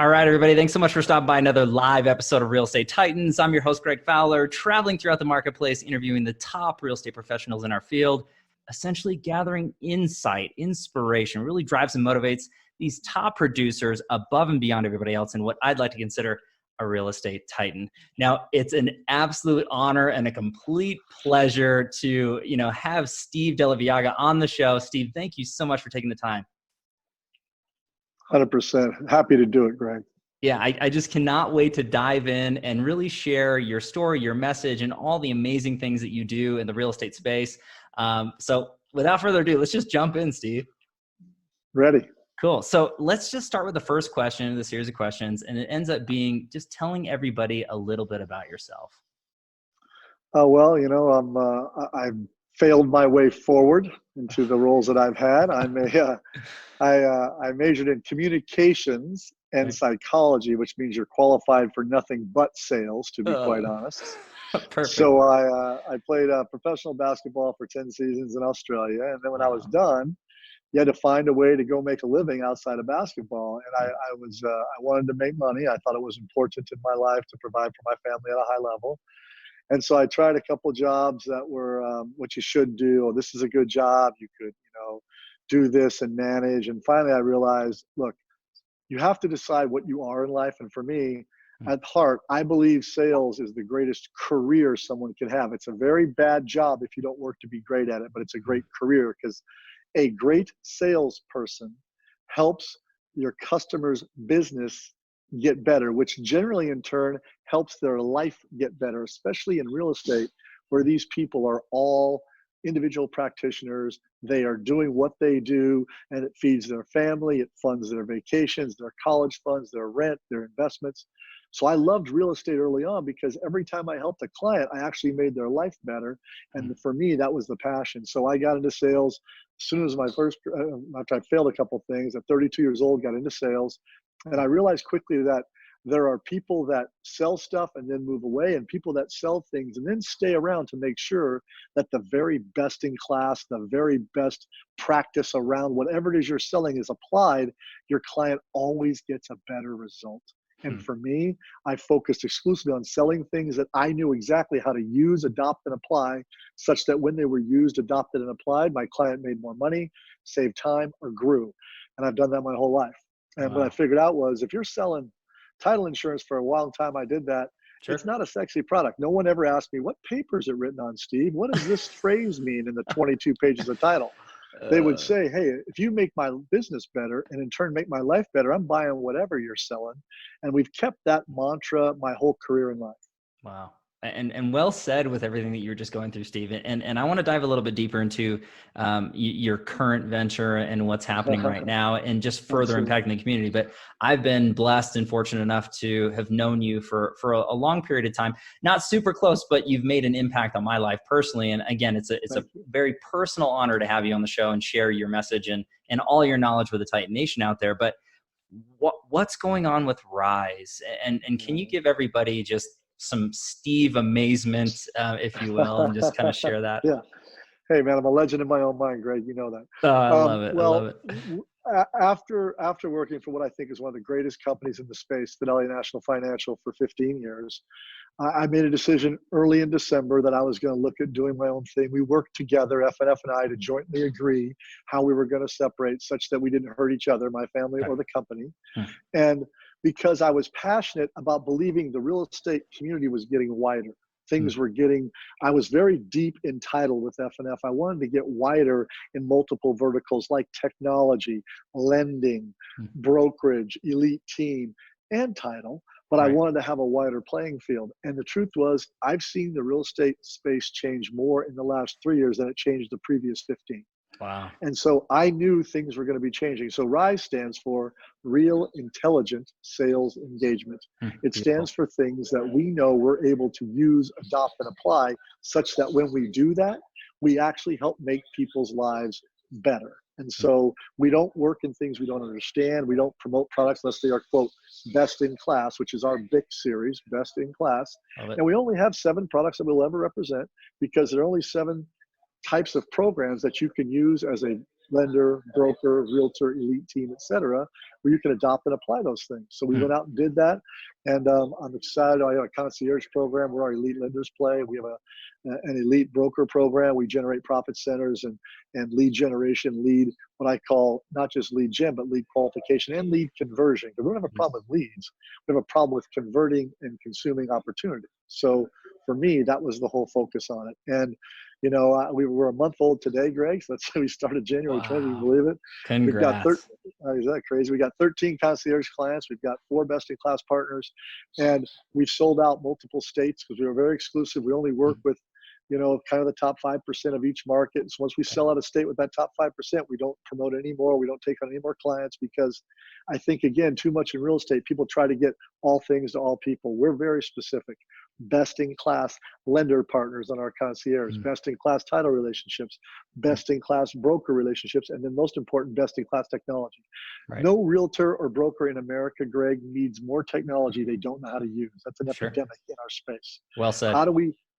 All right, everybody. Thanks so much for stopping by another live episode of Real Estate Titans. I'm your host, Greg Fowler, traveling throughout the marketplace, interviewing the top real estate professionals in our field, essentially gathering insight, inspiration, really drives and motivates these top producers above and beyond everybody else in what I'd like to consider a real estate titan. Now, it's an absolute honor and a complete pleasure to, have Steve de Laveaga on the show. Steve, thank you so much for taking the time. 100%. Happy to do it, Greg. Yeah, I just cannot wait to dive in and really share your story, your message, and all the amazing things that you do in the real estate space. So without further ado, let's just jump in, Steve. Ready. Cool. So let's just start with the first question in the series of questions, and it ends up being just telling everybody a little bit about yourself. Well, I've failed my way forward into the roles that I've had. I majored in communications and psychology, which means you're qualified for nothing but sales, to be quite honest. Perfect. So I played professional basketball for 10 seasons in Australia. And then when I was done, you had to find a way to go make a living outside of basketball. And I wanted to make money. I thought it was important in my life to provide for my family at a high level. And so I tried a couple jobs that were what you should do. Or this is a good job. You could, do this and manage. And finally, I realized, look, you have to decide what you are in life. And for me, at heart, I believe sales is the greatest career someone can have. It's a very bad job if you don't work to be great at it, but it's a great career because a great salesperson helps your customer's business get better, which generally in turn helps their life get better, especially in real estate, where these people are all individual practitioners. They are doing what they do, and it feeds their family, it funds their vacations, their college funds, their rent, their investments. So I loved real estate early on because every time I helped a client, I actually made their life better. And for me, that was the passion. So I got into sales as soon as after I failed a couple things, at 32 years old, got into sales. And I realized quickly that there are people that sell stuff and then move away, and people that sell things and then stay around to make sure that the very best in class, the very best practice around whatever it is you're selling is applied. Your client always gets a better result. And for me, I focused exclusively on selling things that I knew exactly how to use, adopt, and apply, such that when they were used, adopted, and applied, my client made more money, saved time, or grew. And I've done that my whole life. And what I figured out was, if you're selling title insurance for a long time, I did that. Sure. It's not a sexy product. No one ever asked me, what paper is it written on, Steve? What does this phrase mean in the 22 pages of title? They would say, hey, if you make my business better and in turn make my life better, I'm buying whatever you're selling. And we've kept that mantra my whole career in life. Wow. And well said with everything that you're just going through, Steve. And I want to dive a little bit deeper into your current venture and what's happening right now and just further impacting the community. But I've been blessed and fortunate enough to have known you for a long period of time, not super close, but you've made an impact on my life personally. And again, it's a very personal honor to have you on the show and share your message and all your knowledge with the Titan Nation out there. But what's going on with Rise? And can you give everybody just some Steve amazement, if you will, and just kind of share that? Yeah. Hey, man, I'm a legend in my own mind, Greg. You know that. I love it. Well, I love it. After working for what I think is one of the greatest companies in the space, Fidelity National Financial, for 15 years, I made a decision early in December that I was going to look at doing my own thing. We worked together, FNF and I, to jointly agree how we were going to separate such that we didn't hurt each other, my family or the company. And because I was passionate about believing the real estate community was getting wider. I was very deep in title with FNF. I wanted to get wider in multiple verticals like technology, lending, brokerage, elite team, and title. But I wanted to have a wider playing field. And the truth was, I've seen the real estate space change more in the last 3 years than it changed the previous 15. Wow. And so I knew things were going to be changing. So RISE stands for Real Intelligent Sales Engagement. It stands for things that we know we're able to use, adopt, and apply, such that when we do that, we actually help make people's lives better. And so we don't work in things we don't understand. We don't promote products unless they are, quote, best in class, which is our BIC series, best in class. And we only have 7 products that we'll ever represent because there are only 7 types of programs that you can use as a lender, broker, realtor, elite team, et cetera, where you can adopt and apply those things. So we went out and did that. And I'm excited. I have a concierge program where our elite lenders play. We have an elite broker program. We generate profit centers and lead generation, lead, what I call not just lead gen, but lead qualification and lead conversion. Because we don't have a problem with leads. We have a problem with converting and consuming opportunity. So for me, that was the whole focus on it. And, you know, we were a month old today, Greg. So let's say we started January 20th. You believe it? We've got Congrats. is that crazy? We got 13 concierge clients. We've got 4 best-in-class partners, and we've sold out multiple states because we were very exclusive. We only work with, you know, kind of the top 5% of each market. So once we sell out a state with that top 5%, we don't promote anymore. We don't take on any more clients because I think, again, too much in real estate, people try to get all things to all people. We're very specific. Best-in-class lender partners on our concierge, best-in-class title relationships, best-in-class broker relationships, and then most important, best-in-class technology. Right. No realtor or broker in America, Greg, needs more technology they don't know how to use. That's an epidemic in our space. Well said.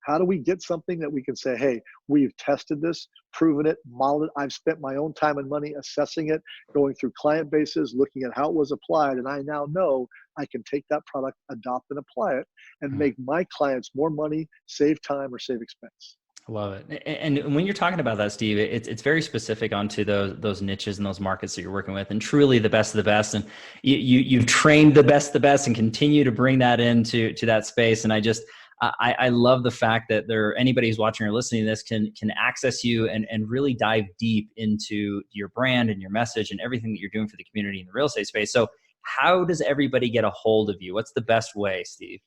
How do we get something that we can say, hey, we've tested this, proven it, modeled it. I've spent my own time and money assessing it, going through client bases, looking at how it was applied. And I now know I can take that product, adopt and apply it, and make my clients more money, save time, or save expense. I love it. And when you're talking about that, Steve, it's very specific onto those niches and those markets that you're working with, and truly the best of the best. And you've trained the best of the best and continue to bring that into that space. And I love the fact that anybody who's watching or listening to this can access you and really dive deep into your brand and your message and everything that you're doing for the community in the real estate space. So how does everybody get a hold of you? What's the best way, Steve?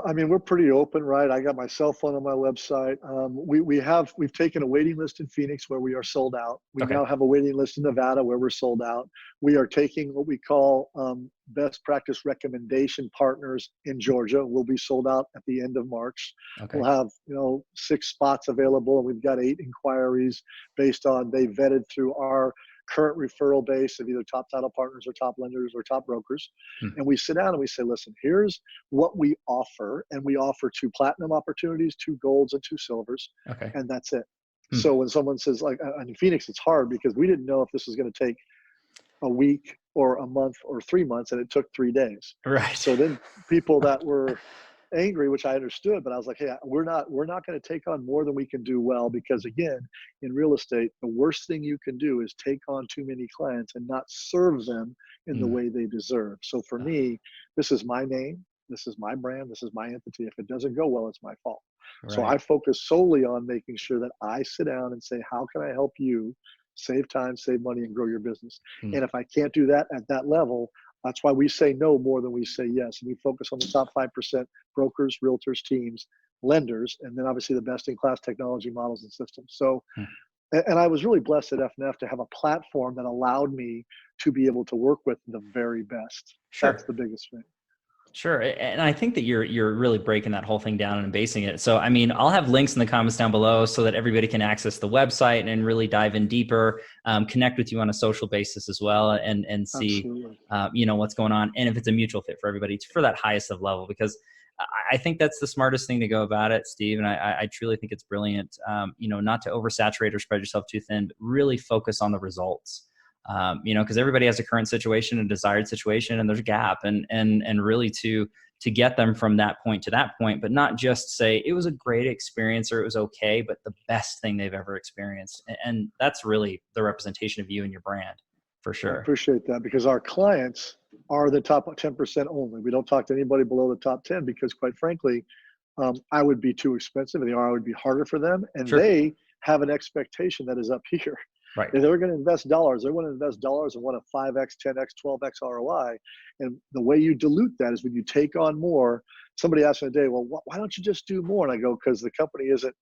I mean, we're pretty open, right? I got my cell phone on my website. We've taken a waiting list in Phoenix where we are sold out. We now have a waiting list in Nevada where we're sold out. We are taking what we call best practice recommendation partners in Georgia. We'll be sold out at the end of March. We'll have 6 spots available, and we've got 8 inquiries based on they vetted through our current referral base of either top title partners or top lenders or top brokers. And we sit down and we say, listen, here's what we offer. And we offer 2 platinum opportunities, 2 golds, and 2 silvers. And that's it. So when someone says, like, in Phoenix, it's hard because we didn't know if this was going to take a week or a month or 3 months, and it took 3 days. Right. So then people that were angry, which I understood, but I was like, hey, we're not going to take on more than we can do well, because again, in real estate, the worst thing you can do is take on too many clients and not serve them in the way they deserve. So for me, this is my name, this is my brand, this is my entity. If it doesn't go well, it's my fault. So I focus solely on making sure that I sit down and say, how can I help you save time, save money, and grow your business? And if I can't do that at that level, that's why we say no more than we say yes. And we focus on the top 5% brokers, realtors, teams, lenders, and then obviously the best-in-class technology models and systems. So, and I was really blessed at FNF to have a platform that allowed me to be able to work with the very best. That's the biggest thing. Sure. And I think that you're really breaking that whole thing down and basing it. So, I mean, I'll have links in the comments down below so that everybody can access the website and really dive in deeper, connect with you on a social basis as well, and see, what's going on. And if it's a mutual fit for everybody for that highest of level, because I think that's the smartest thing to go about it, Steve. And I truly think it's brilliant, not to oversaturate or spread yourself too thin, but really focus on the results. Because everybody has a current situation, a desired situation, and there's a gap, and really to get them from that point to that point, but not just say it was a great experience or it was okay, but the best thing they've ever experienced. And that's really the representation of you and your brand, for sure. I appreciate that, because our clients are the top 10% only. We don't talk to anybody below the top 10 because, quite frankly, I would be too expensive, and the ROI would be harder for them, and they have an expectation that is up here. Right. If they're going to invest dollars, they want to invest dollars and want a 5x, 10x, 12x ROI. And the way you dilute that is when you take on more. Somebody asked me today, well, why don't you just do more? And I go, because the company isn't,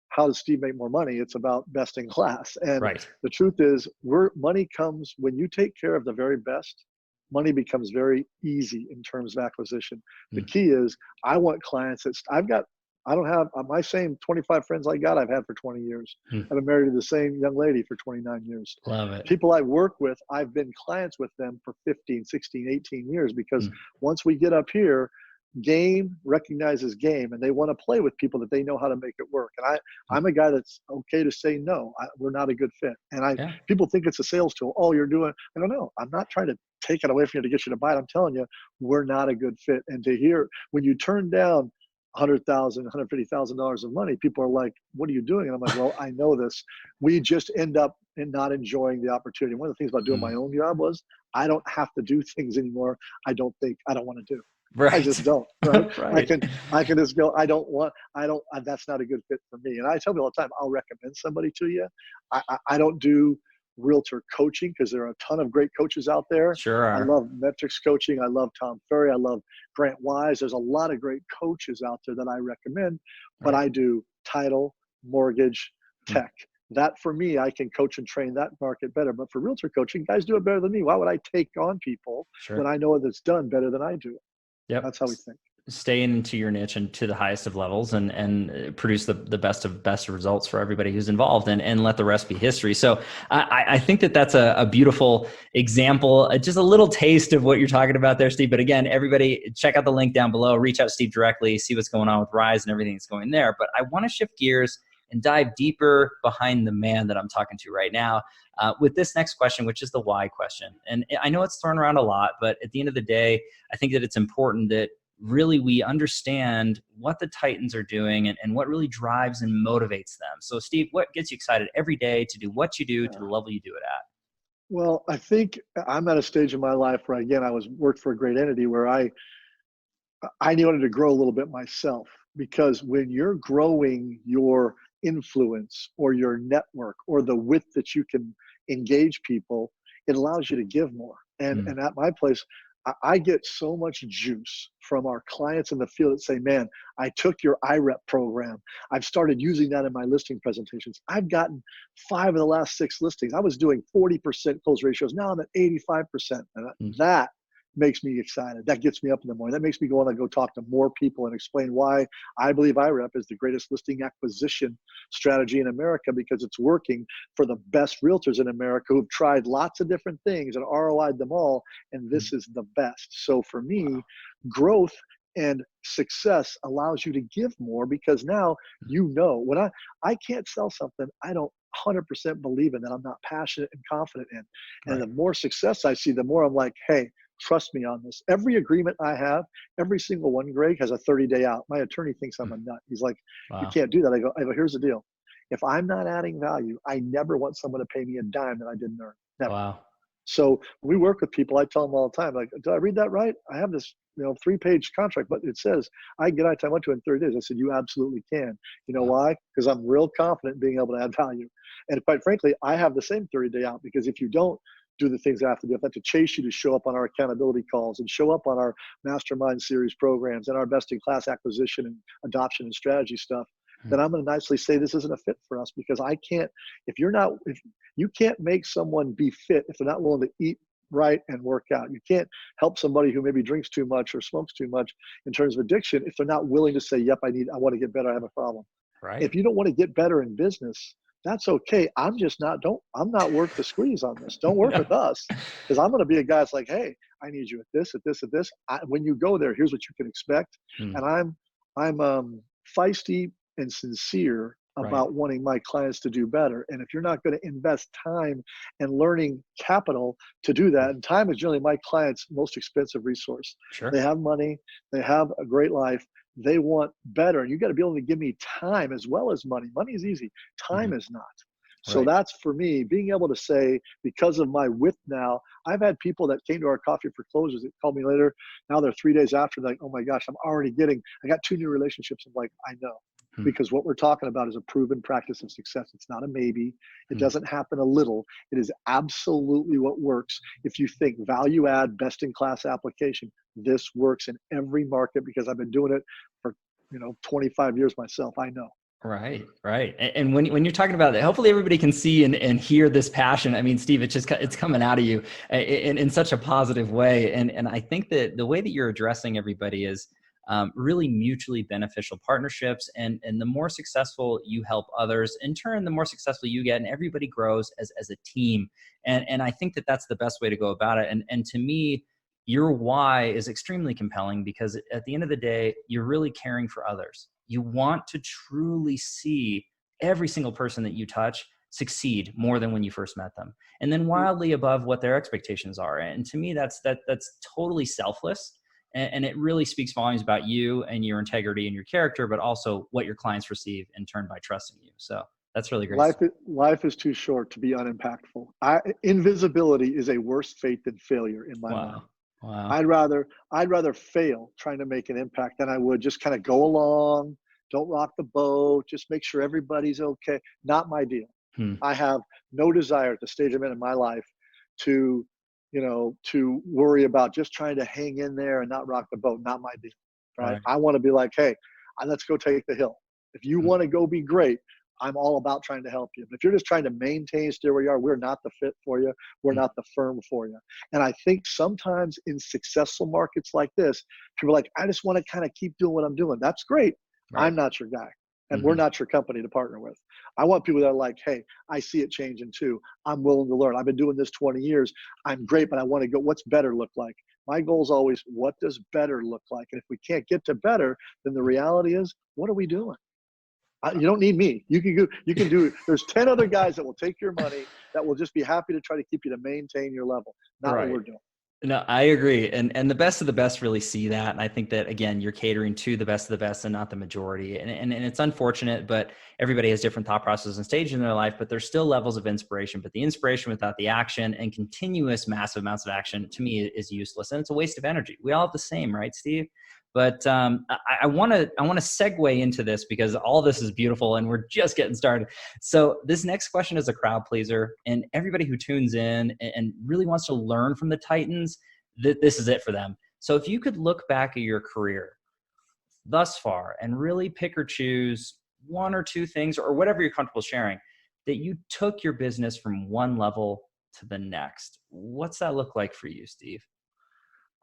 how does Steve make more money? It's about best in class. And the truth is, money comes when you take care of the very best. Money becomes very easy in terms of acquisition. The key is, I want clients that I don't have my same 25 friends I got, I've had for 20 years. I've been married to the same young lady for 29 years. Love it. People I work with, I've been clients with them for 15, 16, 18 years, because once we get up here, game recognizes game, and they want to play with people that they know how to make it work. And I'm a guy that's okay to say, no, we're not a good fit. And Yeah. people think it's a sales tool. Oh, you're doing, I don't know. I'm not trying to take it away from you to get you to buy it. I'm telling you, we're not a good fit. And to hear, when you turn down $100,000, $150,000 of money, people are like, what are you doing? And I'm like, well, I know this. We just end up in not enjoying the opportunity. One of the things about doing my own job was I don't have to do things anymore I don't want to do. Right. I just don't, right? Right. I can just go, that's not a good fit for me. And I tell people all the time, I'll recommend somebody to you. I don't do realtor coaching because there are a ton of great coaches out there. Sure are. I love metrics coaching. I love Tom Ferry. I love Grant Wise. There's a lot of great coaches out there that I recommend, but I do title, mortgage, tech. That for me, I can coach and train that market better. But for realtor coaching, guys do it better than me. Why would I take on people when I know that's done better than I do? Yep. That's how we think. Stay into your niche and to the highest of levels and produce the best of best results for everybody who's involved and let the rest be history. So I think that's a beautiful example, just a little taste of what you're talking about there, Steve. But again, everybody check out the link down below, reach out to Steve directly, see what's going on with Rise and everything that's going there. But I want to shift gears and dive deeper behind the man that I'm talking to right now with this next question, which is the why question. And I know it's thrown around a lot, but at the end of the day, I think that it's important that really we understand what the Titans are doing and what really drives and motivates them. So Steve, what gets you excited every day to do what you do to the level you do it at? Well, I think I'm at a stage in my life where, again, worked for a great entity where I wanted to grow a little bit myself, because when you're growing your influence or your network or the width that you can engage people, it allows you to give more. And at my place, I get so much juice from our clients in the field that say, man, I took your IRET program. I've started using that in my listing presentations. I've gotten 5 of the last 6 listings. I was doing 40% close ratios. Now I'm at 85%. And that makes me excited. That gets me up in the morning. That makes me want to go talk to more people and explain why I believe IREP is the greatest listing acquisition strategy in America, because it's working for the best realtors in America who've tried lots of different things and ROI'd them all, and this is the best. So for me, growth and success allows you to give more, because now when I can't sell something I don't 100% believe in, that I'm not passionate and confident in. And the more success I see, the more I'm like, hey, trust me on this. Every agreement I have, every single one, Greg, has a 30-day out. My attorney thinks I'm a nut. He's like, you can't do that. I go, here's the deal. If I'm not adding value, I never want someone to pay me a dime that I didn't earn. Never. Wow. So when we work with people, I tell them all the time, like, did I read that right? I have this 3-page contract, but it says I can get out time to in 30 days. I said, you absolutely can. You know why? Because I'm real confident in being able to add value. And quite frankly, I have the same 30-day out, because if you don't do the things I have to do, if I have to chase you to show up on our accountability calls and show up on our mastermind series programs and our best-in-class acquisition and adoption and strategy stuff, then I'm going to nicely say this isn't a fit for us, because if you can't make someone be fit if they're not willing to eat right and work out. You can't help somebody who maybe drinks too much or smokes too much in terms of addiction if they're not willing to say, yep, I want to get better, I have a problem. Right. If you don't want to get better in business, that's okay. I'm not worth the squeeze on this. Don't work with us, because I'm going to be a guy that's like, hey, I need you at this, at this, at this. When you go there, here's what you can expect. And I'm feisty and sincere about wanting my clients to do better. And if you're not going to invest time and learning capital to do that, and time is generally my client's most expensive resource. Sure. They have money, they have a great life, they want better. And you got to be able to give me time as well as money. Money is easy, time is not. So that's for me, being able to say, because of my width now, I've had people that came to our coffee for closers that called me later. Now they're 3 days after, like, oh my gosh, I got 2 new relationships. I'm like, I know. Because what we're talking about is a proven practice of success. It's not a maybe. It doesn't happen a little. It is absolutely what works. If you think value add, best in class application, this works in every market, because I've been doing it for 25 years myself. I know. Right. And when you're talking about that, hopefully everybody can see and hear this passion. I mean, Steve, it's coming out of you in such a positive way. And I think that the way that you're addressing everybody is really mutually beneficial partnerships. And the more successful you help others, in turn, the more successful you get, and everybody grows as a team. And I think that that's the best way to go about it. And to me, your why is extremely compelling because at the end of the day, you're really caring for others. You want to truly see every single person that you touch succeed more than when you first met them, and then wildly above what their expectations are. And to me, that's totally selfless. And it really speaks volumes about you and your integrity and your character, but also what your clients receive in turn by trusting you. So that's really great. Life is too short to be unimpactful. Invisibility is a worse fate than failure in my mind. Wow. I'd rather fail trying to make an impact than I would just kind of go along, don't rock the boat, just make sure everybody's okay. Not my deal. I have no desire at the stage I'm in my life to, to worry about just trying to hang in there and not rock the boat. Not my deal, right? I want to be like, hey, let's go take the hill. If you want to go be great, I'm all about trying to help you. But if you're just trying to maintain, stay where you are, we're not the fit for you. We're not the firm for you. And I think sometimes in successful markets like this, people are like, I just want to kind of keep doing what I'm doing. That's great. Right. I'm not your guy. And we're not your company to partner with. I want people that are like, hey, I see it changing too. I'm willing to learn. I've been doing this 20 years. I'm great, but I want to go, what's better look like? My goal is always, what does better look like? And if we can't get to better, then the reality is, what are we doing? You don't need me. You can do, there's 10 other guys that will take your money that will just be happy to try to keep you to maintain your level. Not what we're doing. No, I agree. And the best of the best really see that. And I think that, again, you're catering to the best of the best and not the majority. And it's unfortunate, but everybody has different thought processes and stages in their life, but there's still levels of inspiration. But the inspiration without the action and continuous massive amounts of action, to me, is useless. And it's a waste of energy. We all have the same, right, Steve? But I want to segue into this because all this is beautiful and we're just getting started. So this next question is a crowd pleaser, and everybody who tunes in and really wants to learn from the Titans, this is it for them. So if you could look back at your career thus far and really pick or choose one or two things or whatever you're comfortable sharing that you took your business from one level to the next, what's that look like for you, Steve?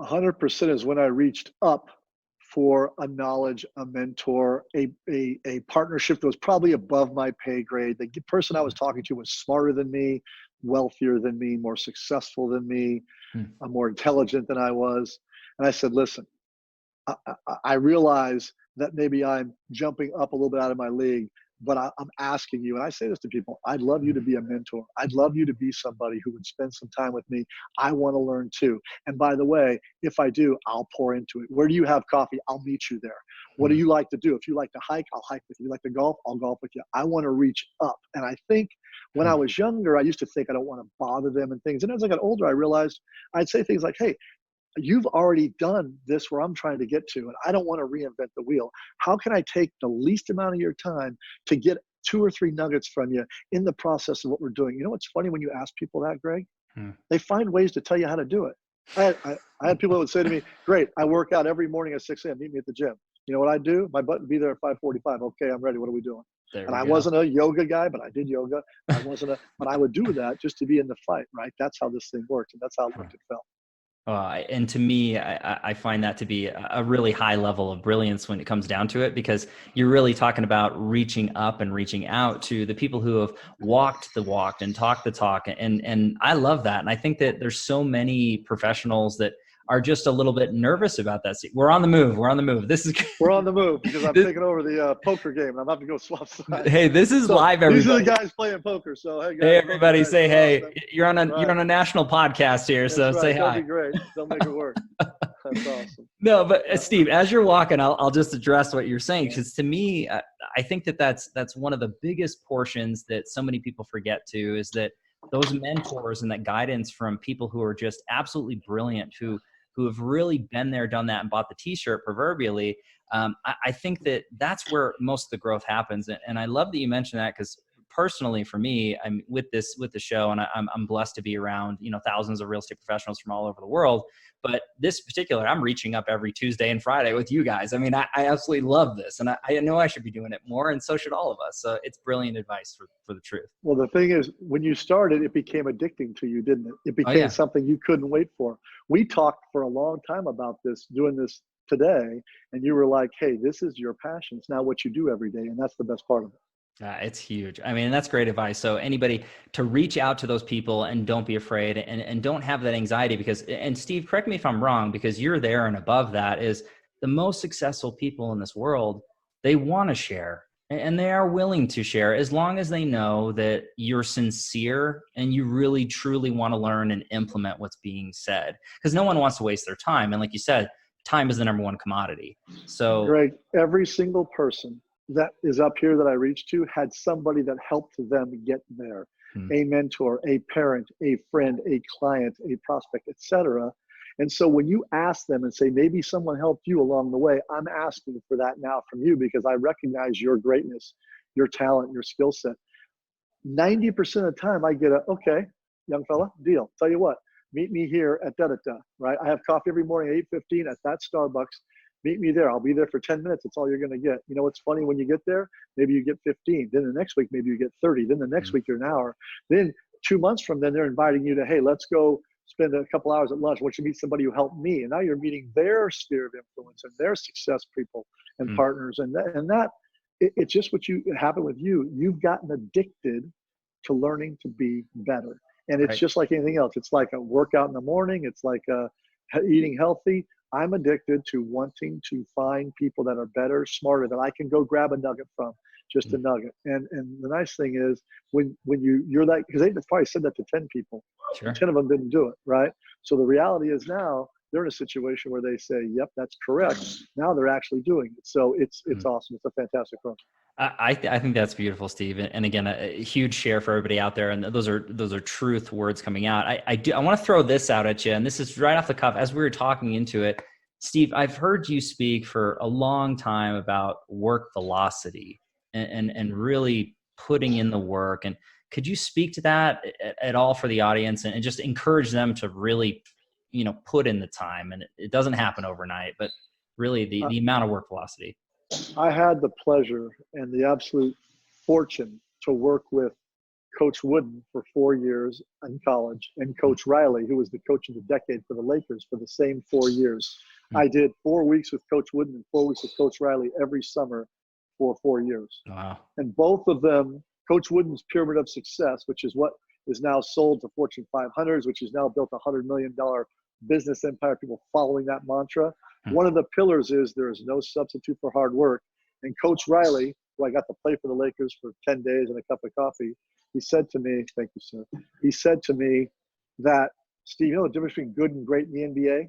100% is when I reached up for a knowledge, a mentor, a partnership that was probably above my pay grade. The person I was talking to was smarter than me, wealthier than me, more successful than me, more intelligent than I was. And I said, listen, I realize that maybe I'm jumping up a little bit out of my league, but I'm asking you, and I say this to people, I'd love you to be a mentor. I'd love you to be somebody who would spend some time with me. I want to learn too. And by the way, if I do, I'll pour into it. Where do you have coffee? I'll meet you there. What do you like to do? If you like to hike, I'll hike with you. You like to golf? I'll golf with you. I want to reach up. And I think when I was younger, I used to think I don't want to bother them and things. And as I got older, I realized I'd say things like, hey, you've already done this where I'm trying to get to, and I don't want to reinvent the wheel. How can I take the least amount of your time to get 2 or 3 nuggets from you in the process of what we're doing? You know what's funny when you ask people that, Greg? They find ways to tell you how to do it. I had people that would say to me, great, I work out every morning at 6 a.m., meet me at the gym. You know what I do? My button be there at 5:45. Okay, I'm ready. What are we doing? And I wasn't a yoga guy, but I did yoga. But I would do that just to be in the fight, right? That's how this thing worked, and that's how it looked and felt. And to me, I find that to be a really high level of brilliance when it comes down to it, because you're really talking about reaching up and reaching out to the people who have walked the walk and talked the talk. And I love that. And I think that there's so many professionals that are just a little bit nervous about that. We're on the move. We're on the move. We're on the move because I'm taking over the poker game and I'm about to go swap sides. Hey, this is live, everybody. These are the guys playing poker. So hey, guys, hey everybody, guys, say hey. Awesome. You're on a national podcast here, That's so right. say hi. That'll be great. They'll make it work. That's awesome. No, but Steve, as you're walking, I'll just address what you're saying, because to me, I think that's one of the biggest portions that so many people forget too, is that those mentors and that guidance from people who are just absolutely brilliant, who have really been there, done that, and bought the t-shirt proverbially. I think that's where most of the growth happens. And I love that you mentioned that, because personally for me, I'm with the show, and I'm blessed to be around, thousands of real estate professionals from all over the world. But this particular, I'm reaching up every Tuesday and Friday with you guys. I mean, I absolutely love this, and I know I should be doing it more, and so should all of us. So it's brilliant advice for the truth. Well, the thing is, when you started, it became addicting to you, didn't it? It became something you couldn't wait for. We talked for a long time about this, doing this today, and you were like, hey, this is your passion. It's now what you do every day, and that's the best part of it. It's huge. I mean, that's great advice. So anybody to reach out to those people and don't be afraid and don't have that anxiety because, and Steve, correct me if I'm wrong, because you're there and above that is the most successful people in this world. They want to share and they are willing to share as long as they know that you're sincere and you really truly want to learn and implement what's being said because no one wants to waste their time. And like you said, time is the number one commodity. So Greg, every single person that is up here that I reached to had somebody that helped them get there. A mentor, a parent, a friend, a client, a prospect, etc. And so when you ask them and say, maybe someone helped you along the way, I'm asking for that now from you because I recognize your greatness, your talent, your skill set. 90% of the time I get a, okay, young fella, deal. Tell you what, meet me here at da-da-da, right? I have coffee every morning at 8:15 at that Starbucks. Meet me there. I'll be there for 10 minutes. That's all you're going to get. You know what's funny when you get there? Maybe you get 15. Then the next week, maybe you get 30. Then the next week, you're an hour. Then 2 months from then, they're inviting you to, hey, let's go spend a couple hours at lunch. I want you to meet somebody who helped me. And now you're meeting their sphere of influence and their success people and partners. And that it's just what happened with you. You've gotten addicted to learning to be better. And it's just like anything else. It's like a workout in the morning. It's like eating healthy. I'm addicted to wanting to find people that are better, smarter, that I can go grab a nugget from, just a nugget. And the nice thing is when you're like, because they probably said that to 10 people, sure. 10 of them didn't do it, right? So the reality is now they're in a situation where they say, yep, that's correct. Now they're actually doing it. So it's awesome. It's a fantastic program. I think that's beautiful, Steve. And again, a huge share for everybody out there. And those are truth words coming out. I want to throw this out at you. And this is right off the cuff. As we were talking into it, Steve, I've heard you speak for a long time about work velocity and really putting in the work. And could you speak to that at all for the audience and just encourage them to really, put in the time? And it doesn't happen overnight, but really the amount of work velocity. I had the pleasure and the absolute fortune to work with Coach Wooden for 4 years in college and Coach Riley, who was the coach of the decade for the Lakers for the same 4 years. I did 4 weeks with Coach Wooden and 4 weeks with Coach Riley every summer for 4 years. Wow. And both of them, Coach Wooden's Pyramid of Success, which is what is now sold to Fortune 500s, which has now built a $100 million business empire, people following that mantra. One of the pillars is there is no substitute for hard work. And Coach Riley, who I got to play for the Lakers for 10 days and a cup of coffee, he said to me, thank you, sir. He said to me that, Steve, you know the difference between good and great in the NBA?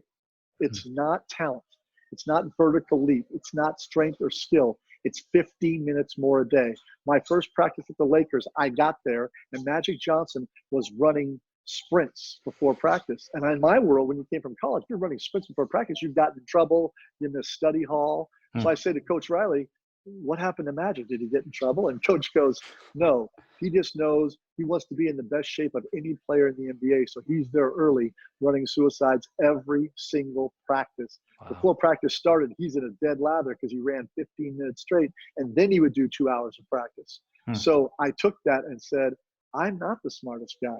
It's not talent. It's not vertical leap. It's not strength or skill. It's 15 minutes more a day. My first practice at the Lakers, I got there, and Magic Johnson was running sprints before practice. And in my world, when you came from college, you're running sprints before practice, you've gotten in trouble, you missed study hall. So I say to Coach Riley, what happened to Magic? Did he get in trouble? And Coach goes, no, he just knows he wants to be in the best shape of any player in the NBA. So he's there early running suicides every single practice. Wow. Before practice started, he's in a dead lather because he ran 15 minutes straight. And then he would do 2 hours of practice. So I took that and said, I'm not the smartest guy.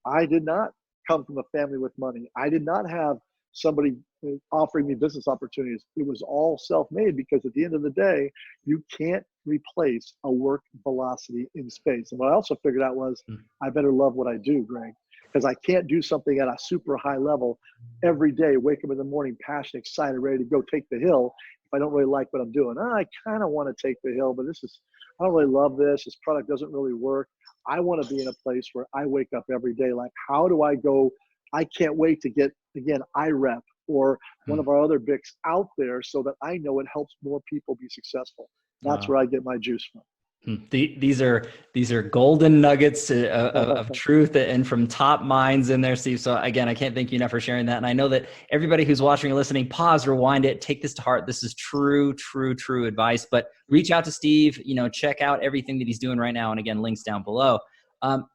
I did not come from a family with money. I did not have somebody offering me business opportunities. It was all self-made because at the end of the day, you can't replace a work velocity in space. And what I also figured out was I better love what I do, Greg, because I can't do something at a super high level every day, wake up in the morning, passionate, excited, ready to go take the hill if I don't really like what I'm doing. I kind of want to take the hill, but I don't really love this. This product doesn't really work. I want to be in a place where I wake up every day like, how do I go? I can't wait to get, again, IREP or one of our other BICs out there so that I know it helps more people be successful. That's where I get my juice from. These are golden nuggets of truth and from top minds in there, Steve. So again, I can't thank you enough for sharing that. And I know that everybody who's watching or listening, pause, rewind it, take this to heart. This is true advice, but reach out to Steve, check out everything that he's doing right now. And again, links down below.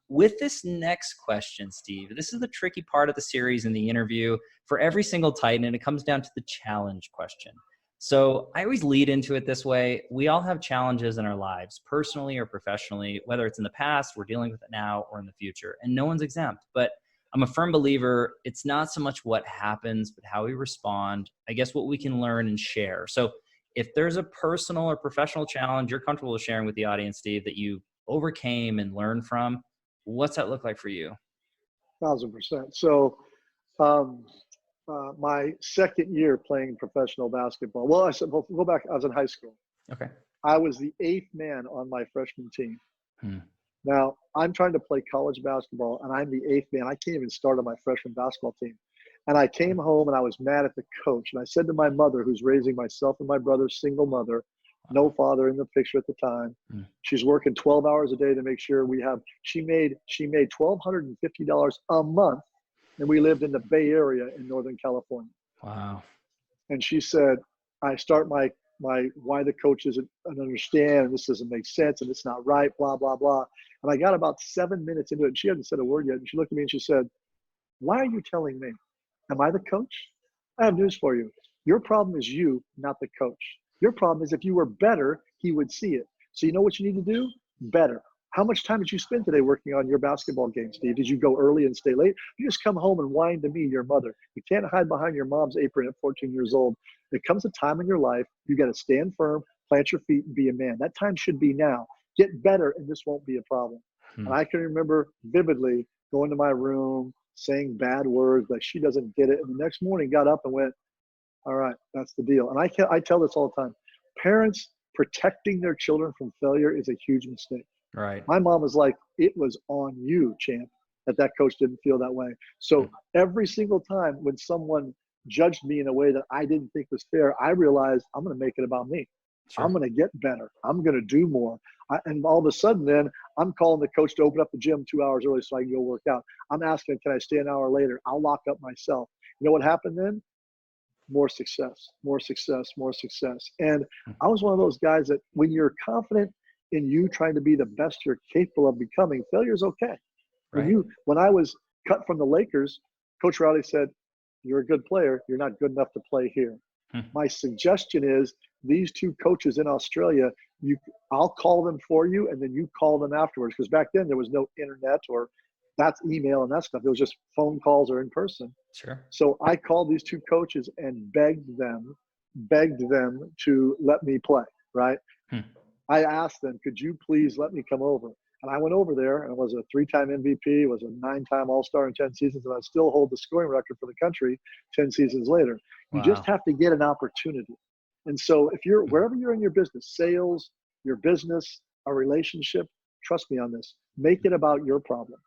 With this next question, Steve, this is the tricky part of the series in the interview for every single Titan, and it comes down to the challenge question. So I always lead into it this way. We all have challenges in our lives, personally or professionally, whether it's in the past, we're dealing with it now, or in the future, and no one's exempt. But I'm a firm believer, it's not so much what happens, but how we respond, I guess what we can learn and share. So if there's a personal or professional challenge you're comfortable sharing with the audience, Steve, that you overcame and learned from, what's that look like for you? 1,000%. So, um, my second year playing professional basketball. Well, we'll go back. I was in high school. Okay. I was the 8th man on my freshman team. Hmm. Now I'm trying to play college basketball, and I'm the 8th man. I can't even start on my freshman basketball team. And I came home and I was mad at the coach. And I said to my mother, who's raising myself and my brother, single mother, no father in the picture at the time. Hmm. She's working 12 hours a day to make sure we have. She made $1,250 a month, and we lived in the Bay Area in Northern California. Wow. And she said, I start my why the coach doesn't understand, and this doesn't make sense, and it's not right, blah, blah, blah. And I got about 7 minutes into it, and she hadn't said a word yet. And she looked at me and she said, why are you telling me? Am I the coach? I have news for you. Your problem is you, not the coach. Your problem is if you were better, he would see it. So you know what you need to do? Better. How much time did you spend today working on your basketball game, Steve? Did you go early and stay late? You just come home and whine to me, your mother. You can't hide behind your mom's apron at 14 years old. There comes a time in your life, you got to stand firm, plant your feet, and be a man. That time should be now. Get better, and this won't be a problem. And I can remember vividly going to my room, saying bad words, like she doesn't get it. And the next morning got up and went, all right, that's the deal. And I tell this all the time. Parents protecting their children from failure is a huge mistake. Right. My mom was like, it was on you, champ, that coach didn't feel that way. So every single time when someone judged me in a way that I didn't think was fair, I realized I'm going to make it about me. Sure. I'm going to get better. I'm going to do more. And all of a sudden then I'm calling the coach to open up the gym 2 hours early so I can go work out. I'm asking, can I stay an hour later? I'll lock up myself. You know what happened then? More success, more success, more success. And I was one of those guys that when you're confident in you trying to be the best you're capable of becoming, failure is okay. Right. When I was cut from the Lakers, Coach Riley said, you're a good player. You're not good enough to play here. My suggestion is these two coaches in Australia, I'll call them for you, and then you call them afterwards. Because back then there was no internet or that's email and that stuff. It was just phone calls or in person. Sure. So I called these two coaches and begged them to let me play, right? I asked them, could you please let me come over? And I went over there and was a 3-time MVP, was a 9-time All-Star in 10 seasons, and I still hold the scoring record for the country 10 seasons later. You just have to get an opportunity. And so if you're, wherever you're in your business, sales, your business, a relationship, trust me on this, make it about your problem.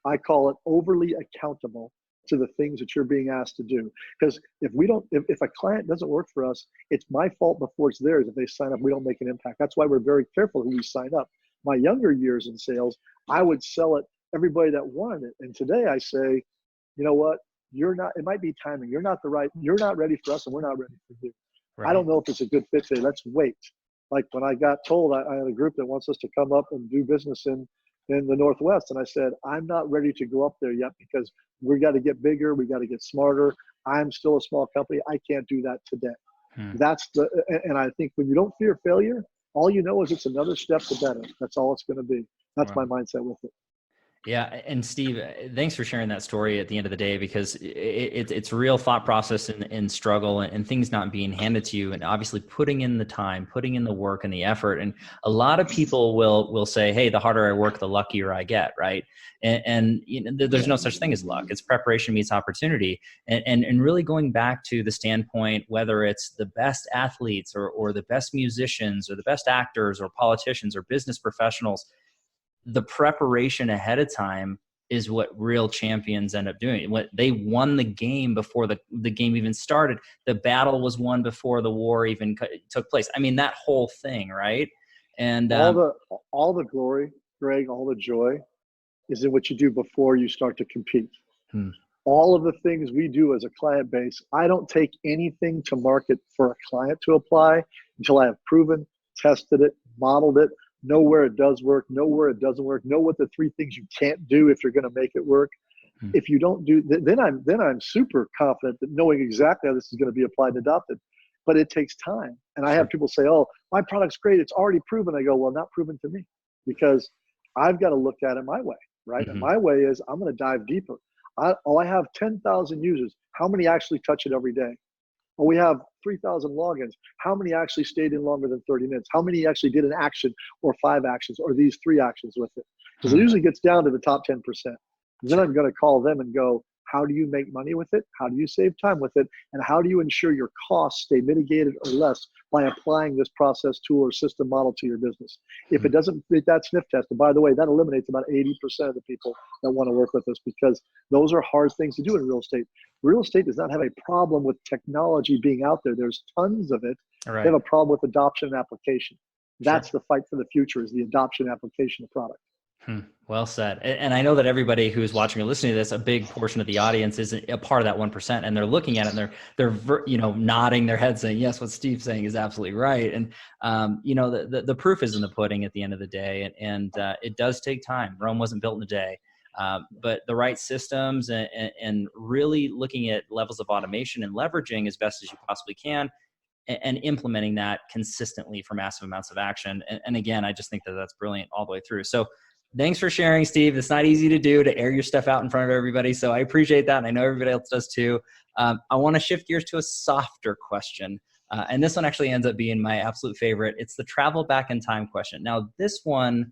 I call it overly accountable to the things that you're being asked to do. Because if a client doesn't work for us, it's my fault before it's theirs. If they sign up, we don't make an impact. That's why we're very careful who we sign up. My younger years in sales, I would sell it everybody that wanted it. And today I say, you know what? It might be timing. You're not ready for us and we're not ready for you. Right. I don't know if it's a good fit today. Let's wait. Like when I got told I had a group that wants us to come up and do business in the Northwest. And I said, I'm not ready to go up there yet because we got to get bigger. We got to get smarter. I'm still a small company. I can't do that today. And I think when you don't fear failure, all you know is it's another step to better. That's all it's going to be. That's my mindset with it. Yeah. And Steve, thanks for sharing that story at the end of the day, because it's real thought process and struggle and things not being handed to you, and obviously putting in the time, putting in the work and the effort. And a lot of people will say, hey, the harder I work, the luckier I get. Right. And you know, there's no such thing as luck. It's preparation meets opportunity. And really going back to the standpoint, whether it's the best athletes or the best musicians or the best actors or politicians or business professionals, the preparation ahead of time is what real champions end up doing. What they won the game before the game even started. The battle was won before the war even took place. I mean, that whole thing, right? And all the glory, Greg, all the joy is in what you do before you start to compete. All of the things we do as a client base, I don't take anything to market for a client to apply until I have proven, tested it, modeled it, know where it does work, know where it doesn't work, know what the 3 things you can't do if you're going to make it work. If you don't do, then I'm super confident that knowing exactly how this is going to be applied and adopted. But it takes time. And I have people say, oh, my product's great. It's already proven. I go, well, not proven to me, because I've got to look at it my way, right? And my way is I'm going to dive deeper. I have 10,000 users. How many actually touch it every day? Oh, we have 3,000 logins. How many actually stayed in longer than 30 minutes? How many actually did an action or 5 actions or these 3 actions with it? Because it usually gets down to the top 10%. Then I'm going to call them and go, how do you make money with it? How do you save time with it? And how do you ensure your costs stay mitigated or less by applying this process, tool, or system model to your business? If it doesn't fit that sniff test, and by the way, that eliminates about 80% of the people that want to work with us, because those are hard things to do in real estate. Real estate does not have a problem with technology being out there. There's tons of it. Right. They have a problem with adoption and application. That's Sure. the fight for the future, is the adoption and application of product. Well said. And I know that everybody who's watching or listening to this, a big portion of the audience is a part of that 1%, and they're looking at it and they're nodding their head saying, yes, what Steve's saying is absolutely right. And the proof is in the pudding at the end of the day, and it does take time. Rome wasn't built in a day. But the right systems and really looking at levels of automation and leveraging as best as you possibly can, and implementing that consistently for massive amounts of action. And again, I just think that that's brilliant all the way through. So thanks for sharing, Steve. It's not easy to do, to air your stuff out in front of everybody. So I appreciate that. And I know everybody else does too. I want to shift gears to a softer question. And this one actually ends up being my absolute favorite. It's the travel back in time question. Now, this one,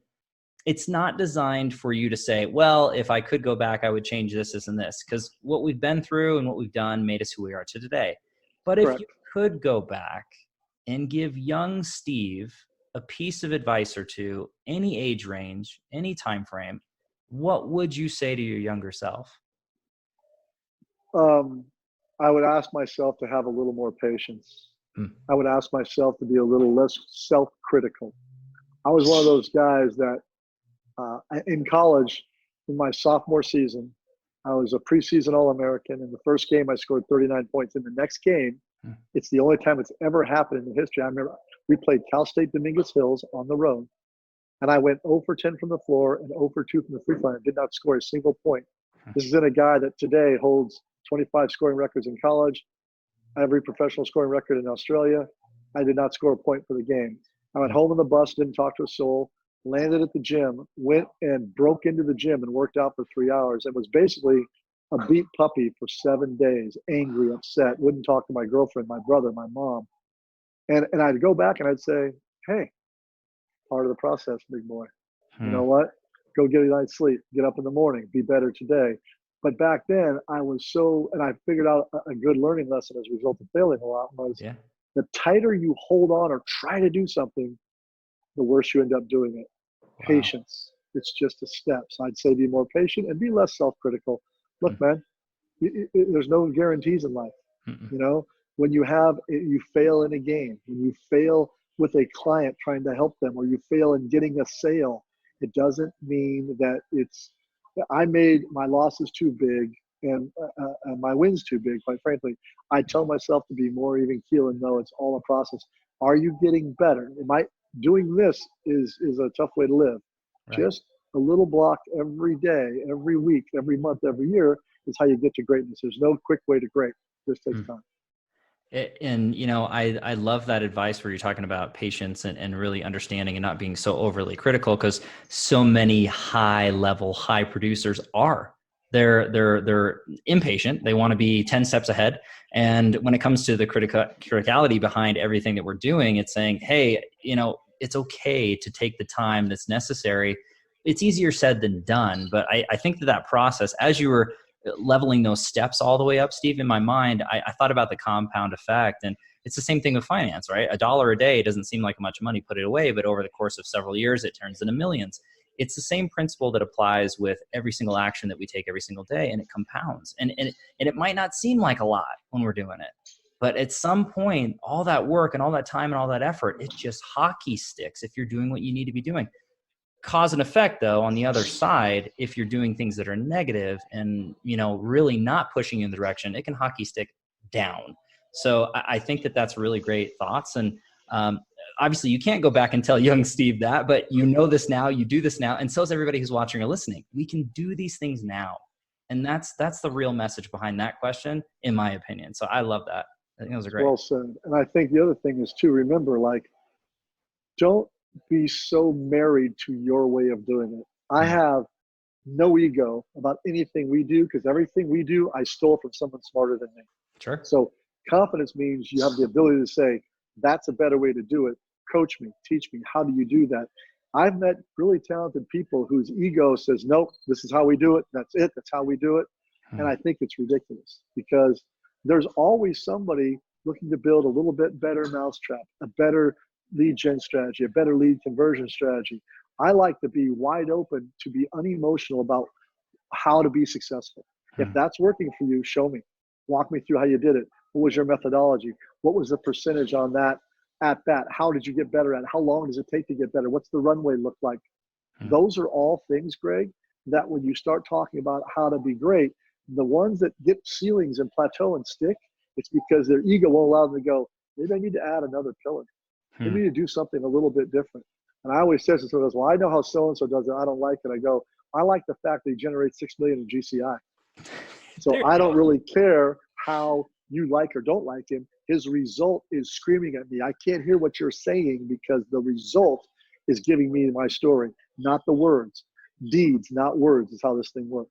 it's not designed for you to say, well, if I could go back, I would change this, this, and this, because what we've been through and what we've done made us who we are to today. But if you could go back and give young Steve a piece of advice or two, any age range, any time frame, what would you say to your younger self? I would ask myself to have a little more patience. I would ask myself to be a little less self-critical. I was one of those guys that in college, in my sophomore season, I was a preseason All-American. In the first game, I scored 39 points. In the next game, it's the only time it's ever happened in the history. I remember we played Cal State Dominguez Hills on the road, and I went 0 for 10 from the floor and 0 for 2 from the free throw line. I did not score a single point. This is in a guy that today holds 25 scoring records in college, every professional scoring record in Australia. I did not score a point for the game. I went home on the bus, didn't talk to a soul, landed at the gym, went and broke into the gym and worked out for 3 hours, and was basically a beat puppy for 7 days, angry, upset, wouldn't talk to my girlfriend, my brother, my mom. And I'd go back and I'd say, hey, part of the process, big boy. You know what? Go get a night's sleep, get up in the morning, be better today. But back then I was and I figured out a good learning lesson as a result of failing a lot was the tighter you hold on or try to do something, the worse you end up doing it. Wow. Patience. It's just a step. So I'd say be more patient and be less self-critical. Look, man, there's no guarantees in life. You know, when you fail in a game, when you fail with a client trying to help them, or you fail in getting a sale, it doesn't mean that I made my losses too big and my wins too big, quite frankly. I tell myself to be more even keel and know it's all a process. Are you getting better? Doing this is a tough way to live. Right. Just a little block every day, every week, every month, every year is how you get to greatness. There's no quick way to great. It just takes time. And, I love that advice where you're talking about patience and really understanding and not being so overly critical, because so many high producers they're impatient. They want to be 10 steps ahead. And when it comes to the criticality behind everything that we're doing, it's saying, hey, it's okay to take the time that's necessary. It's easier said than done. But I think that process, as you were leveling those steps all the way up, Steve, in my mind, I thought about the compound effect. And it's the same thing with finance, right? $1 a day doesn't seem like much money, put it away, but over the course of several years, it turns into millions. It's the same principle that applies with every single action that we take every single day, and it compounds. And it might not seem like a lot when we're doing it, but at some point, all that work and all that time and all that effort, it just hockey sticks if you're doing what you need to be doing. Cause and effect, though, on the other side, if you're doing things that are negative and, really not pushing you in the direction, it can hockey stick down. So I think that that's really great thoughts. And obviously you can't go back and tell young Steve that, but this now, you do this now. And so is everybody who's watching or listening. We can do these things now. And that's the real message behind that question, in my opinion. So I love that. I think those are great. Well said. And I think the other thing is to remember, don't be so married to your way of doing it. I have no ego about anything we do, because everything we do, I stole from someone smarter than me. Sure. So Confidence means you have the ability to say, that's a better way to do it. Coach me, teach me. How do you do that? I've met really talented people whose ego says, nope, this is how we do it. That's it. That's how we do it. And I think it's ridiculous because there's always somebody looking to build a little bit better mousetrap, a better lead gen strategy, a better lead conversion strategy. I like to be wide open, to be unemotional about how to be successful. If that's working for you, show me. Walk me through how you did it. What was your methodology? What was the percentage on that at bat? How did you get better at it? How long does it take to get better? What's the runway look like? Those are all things, Greg, that when you start talking about how to be great, the ones that get ceilings and plateau and stick, it's because their ego won't allow them to go, maybe I need to add another pillar. Maybe I need to do something a little bit different. And I always say to someone, well, I know how so-and-so does it. I don't like it. I go, I like the fact that he generates $6 million in GCI. So I don't really care how you like or don't like him. His result is screaming at me. I can't hear what you're saying because the result is giving me my story, not the words. Deeds, not words, is how this thing works.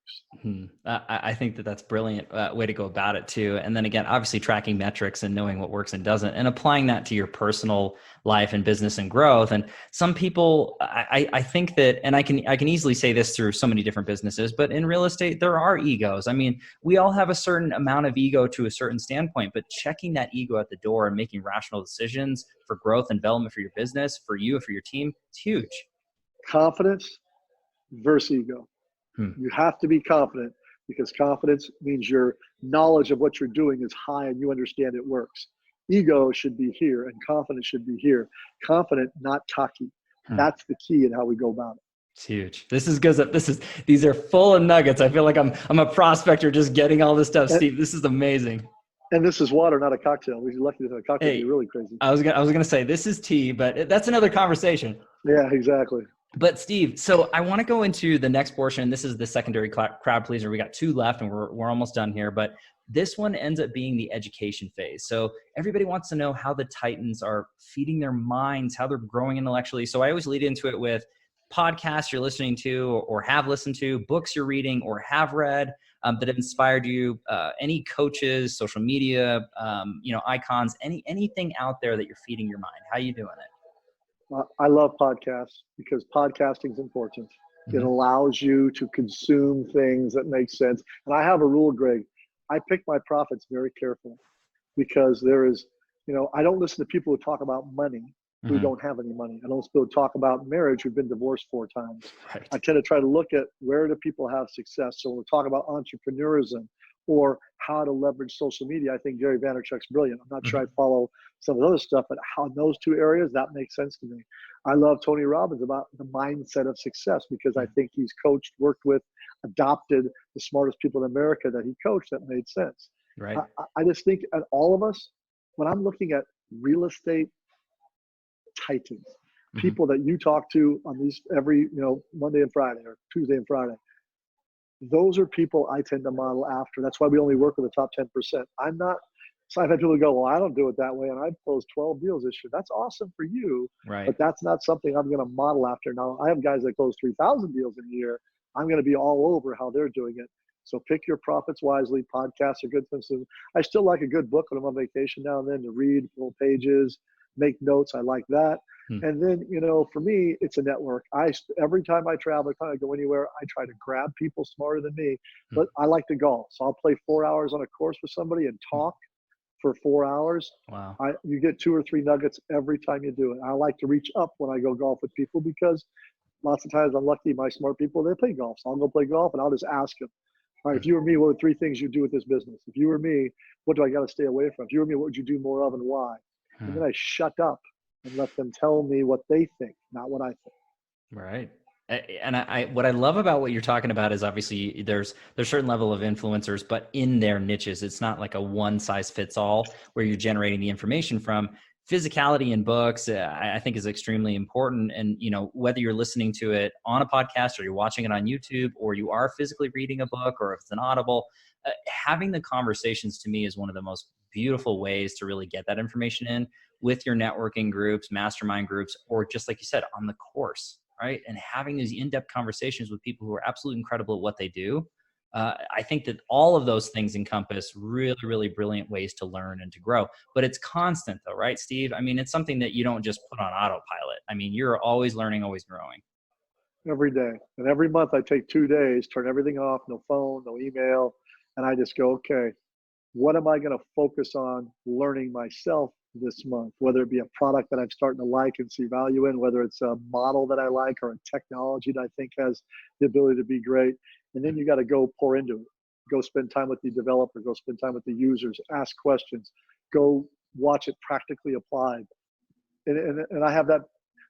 I think that that's brilliant way to go about it too. And then again, obviously tracking metrics and knowing what works and doesn't, and applying that to your personal life and business and growth. And some people, I think that, and I can easily say this through so many different businesses, but in real estate, there are egos. I mean, we all have a certain amount of ego to a certain standpoint, but checking that ego at the door and making rational decisions for growth and development for your business, for you, for your team, it's huge. Confidence versus ego. You have to be confident because confidence means your knowledge of what you're doing is high and you understand it works. Ego should be here and confidence should be here. Confident, not cocky. That's the key in how we go about it. It's huge. This is good. These are full of nuggets. I feel like I'm a prospector just getting all this stuff, Steve. This is amazing. And this is water, not a cocktail. We're lucky to have a cocktail. Hey, really crazy. I was gonna say this is tea, but that's another conversation. Yeah, exactly. But Steve, so I want to go into the next portion. This is the secondary crowd pleaser. We got 2 left and we're almost done here, but this one ends up being the education phase. So everybody wants to know how the Titans are feeding their minds, how they're growing intellectually. So I always lead into it with podcasts you're listening to or have listened to, books you're reading or have read that have inspired you, any coaches, social media, icons, anything out there that you're feeding your mind. How are you doing it? I love podcasts because podcasting is important. It allows you to consume things that make sense. And I have a rule, Greg. I pick my prophets very carefully because there is, I don't listen to people who talk about money who don't have any money. I don't listen to people who talk about marriage who've been divorced 4 times. Right. I tend to try to look at where do people have success. So when we talk about entrepreneurism or how to leverage social media, I think Gary Vaynerchuk's brilliant. I'm not sure I follow some of the other stuff, but how in those 2 areas, that makes sense to me. I love Tony Robbins about the mindset of success because I think he's coached, worked with, adopted the smartest people in America that he coached that made sense. Right. I just think at all of us, when I'm looking at real estate titans, people that you talk to on these every, Monday and Friday or Tuesday and Friday, those are people I tend to model after. That's why we only work with the top 10%. So I've had people go, well, I don't do it that way. And I've closed 12 deals this year. That's awesome for you. Right. But that's not something I'm going to model after. Now, I have guys that close 3,000 deals in a year. I'm going to be all over how they're doing it. So pick your profits wisely. Podcasts are good things. I still like a good book when I'm on vacation now and then to read full pages, make notes. I like that. And then, for me, it's a network. Every time I travel, every time I go anywhere, I try to grab people smarter than me. But I like to golf. So I'll play 4 hours on a course with somebody and talk for 4 hours. Wow. You get 2 or 3 nuggets every time you do it. I like to reach up when I go golf with people because lots of times I'm lucky my smart people, they play golf. So I'll go play golf and I'll just ask them, all right, if you were me, what are 3 things you do with this business? If you were me, what do I got to stay away from? If you were me, what would you do more of and why? And then I shut up and let them tell me what they think, not what I think. Right. And what I love about what you're talking about is obviously there's certain level of influencers, but in their niches, it's not like a one size fits all where you're generating the information from. Physicality in books, I think is extremely important. And, whether you're listening to it on a podcast or you're watching it on YouTube or you are physically reading a book or if it's an Audible, having the conversations to me is one of the most beautiful ways to really get that information in with your networking groups, mastermind groups, or just like you said, on the course, right? And having these in-depth conversations with people who are absolutely incredible at what they do. I think that all of those things encompass really, really brilliant ways to learn and to grow. But it's constant though, right, Steve? I mean, it's something that you don't just put on autopilot. I mean, you're always learning, always growing. Every day. And every month I take 2 days, turn everything off, no phone, no email. And I just go, okay, what am I going to focus on learning myself this month? Whether it be a product that I'm starting to like and see value in, whether it's a model that I like or a technology that I think has the ability to be great. And then you got to go pour into it. Go spend time with the developer, go spend time with the users, ask questions, go watch it practically applied. And I have that.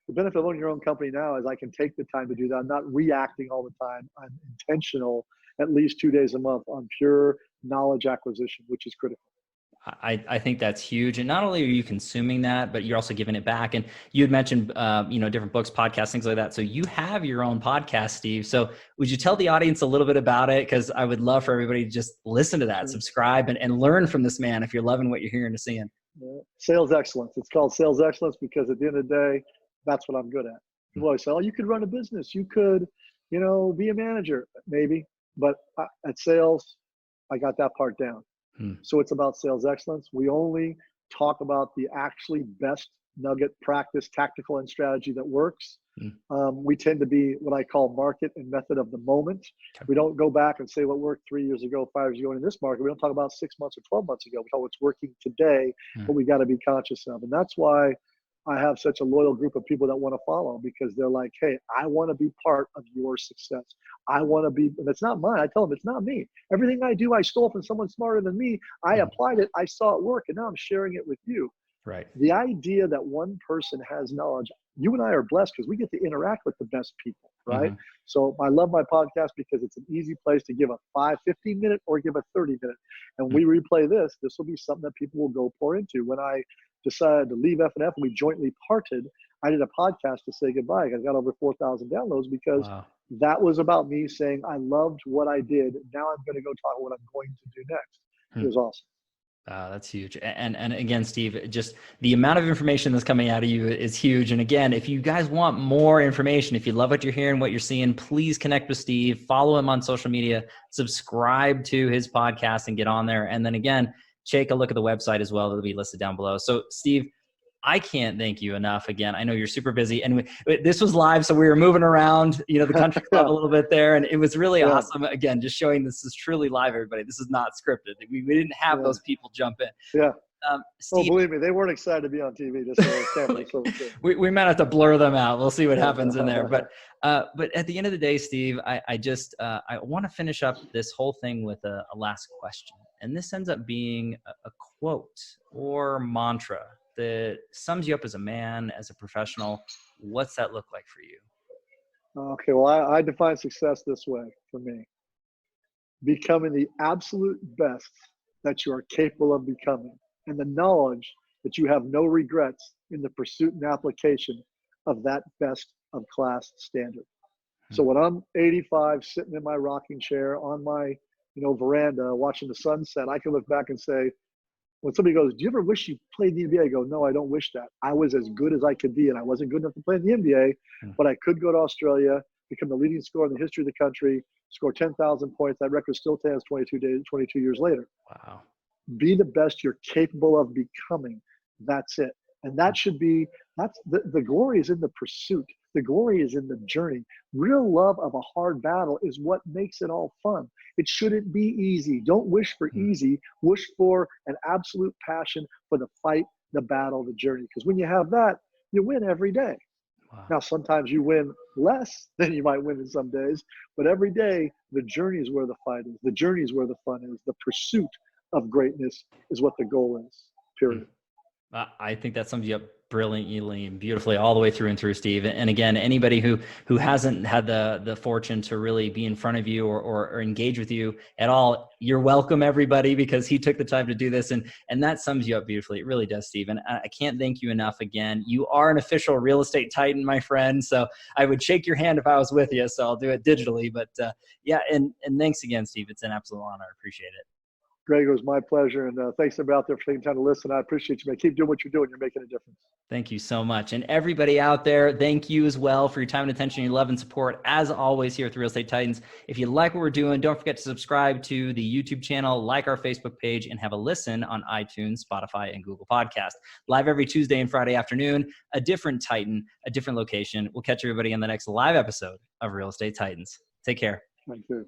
The benefit of owning your own company now is I can take the time to do that. I'm not reacting all the time. I'm intentional at least 2 days a month on pure knowledge acquisition, which is critical. I think that's huge. And not only are you consuming that, but you're also giving it back. And you had mentioned, different books, podcasts, things like that. So you have your own podcast, Steve. So would you tell the audience a little bit about it? Because I would love for everybody to just listen to that, subscribe, and learn from this man if you're loving what you're hearing and seeing. Sales excellence. It's called sales excellence because at the end of the day, that's what I'm good at. People always say, oh, you could run a business. You could, be a manager, maybe. But at sales, I got that part down. So it's about sales excellence. We only talk about the actually best nugget practice, tactical and strategy that works. We tend to be what I call market and method of the moment. Okay. We don't go back and say what worked 3 years ago, 5 years ago in this market. We don't talk about 6 months or 12 months ago. We talk what's working today, what we got to be conscious of. And that's why I have such a loyal group of people that want to follow, because they're like, hey, I want to be part of your success. I want to be, and it's not mine. I tell them it's not me. Everything I do, I stole from someone smarter than me. I applied it. I saw it work. And now I'm sharing it with you. Right. The idea that one person has knowledge, you and I are blessed because we get to interact with the best people, right? So I love my podcast because it's an easy place to give a 15 minute or give a 30 minute. And we replay this. This will be something that people will go pour into. When I decided to leave F&F and we jointly parted, I did a podcast to say goodbye. I got over 4,000 downloads because that was about me saying, I loved what I did. Now I'm going to go talk about what I'm going to do next. It was awesome. That's huge. And again, Steve, just the amount of information that's coming out of you is huge. And again, if you guys want more information, if you love what you're hearing, what you're seeing, please connect with Steve, follow him on social media, subscribe to his podcast and get on there. And then again, take a look at the website as well. That'll be listed down below. So Steve, I can't thank you enough. Again, I know you're super busy, and this was live, so we were moving around, the country club a little bit there, and it was really awesome. Again, just showing this is truly live, everybody. This is not scripted. We didn't have those people jump in. Steve, believe me, they weren't excited to be on TV. We might have to blur them out. We'll see what happens in there. But at the end of the day, Steve, I want to finish up this whole thing with a last question, and this ends up being a quote or mantra that sums you up as a man, as a professional. What's that look like for you? Okay, well, I define success this way for me. Becoming the absolute best that you are capable of becoming, and the knowledge that you have no regrets in the pursuit and application of that best of class standard. So when I'm 85, sitting in my rocking chair on my veranda watching the sunset, I can look back and say, when somebody goes, do you ever wish you played in the NBA? I go, no, I don't wish that. I was as good as I could be, and I wasn't good enough to play in the NBA, but I could go to Australia, become the leading scorer in the history of the country, score 10,000 points. That record still stands 22 years later. Wow. Be the best you're capable of becoming. That's it. And that's the glory is in the pursuit. The glory is in the journey. Real love of a hard battle is what makes it all fun. It shouldn't be easy. Don't wish for easy. Wish for an absolute passion for the fight, the battle, the journey. Because when you have that, you win every day. Wow. Now, sometimes you win less than you might win in some days, but every day, the journey is where the fight is. The journey is where the fun is. The pursuit of greatness is what the goal is, period. I think that sums you up brilliantly and beautifully all the way through and through, Steve. And again, anybody who hasn't had the fortune to really be in front of you or engage with you at all, you're welcome, everybody, because he took the time to do this. And that sums you up beautifully. It really does, Steve. And I can't thank you enough again. You are an official real estate titan, my friend. So I would shake your hand if I was with you. So I'll do it digitally. But and thanks again, Steve. It's an absolute honor. I appreciate it. Greg, it was my pleasure. And thanks everybody out there for taking time to listen. I appreciate you, man. Keep doing what you're doing. You're making a difference. Thank you so much. And everybody out there, thank you as well for your time and attention, your love and support, as always, here at the Real Estate Titans. If you like what we're doing, don't forget to subscribe to the YouTube channel, like our Facebook page, and have a listen on iTunes, Spotify, and Google Podcast. Live every Tuesday and Friday afternoon, a different Titan, a different location. We'll catch everybody on the next live episode of Real Estate Titans. Take care. Thank you.